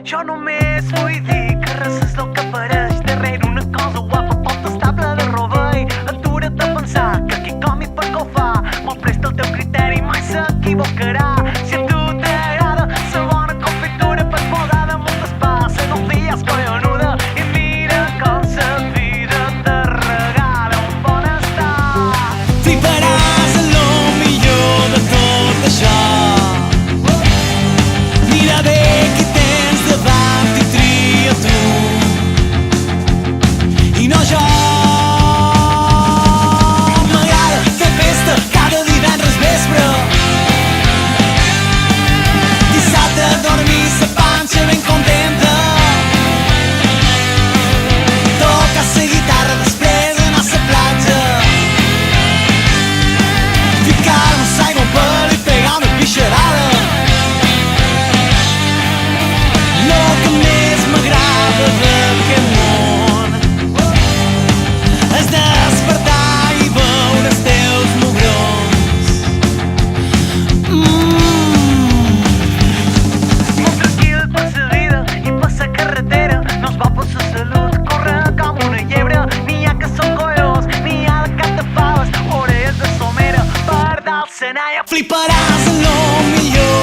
Jo només vull dir que res és el que apareix darrere una cosa guapa, poc estable de rovell. Atura't a pensar que aquí còmic perquè ho fa, molt presta el teu criteri, mai s'equivocarà. Si a tu t'agrada la bona confitura per posar damunt del pa, la confia és collonuda i mira com la vida te regala un bon estar. Fliparàs en lo millor de tot això. Mira bé qui tens davant i tria tu, i no jo. M'agrada fer festa cada divendres vespre, dissabte a dormir sa panxa ben contenta, tocar sa guitarra després anar a sa platja, ficar-nos aigua al pèl i pegar una pixarada. Lo que més m'agrada d'aquest món és despertar i veure els teus mugrons. Molt tranquil per la vida i per la carretera, no es va per la salut, corre com una llebre. N'hi ha que són collons, n'hi ha de cap de faves, orelles de somera, per dalt se n'aia. Fliparàs en lo millor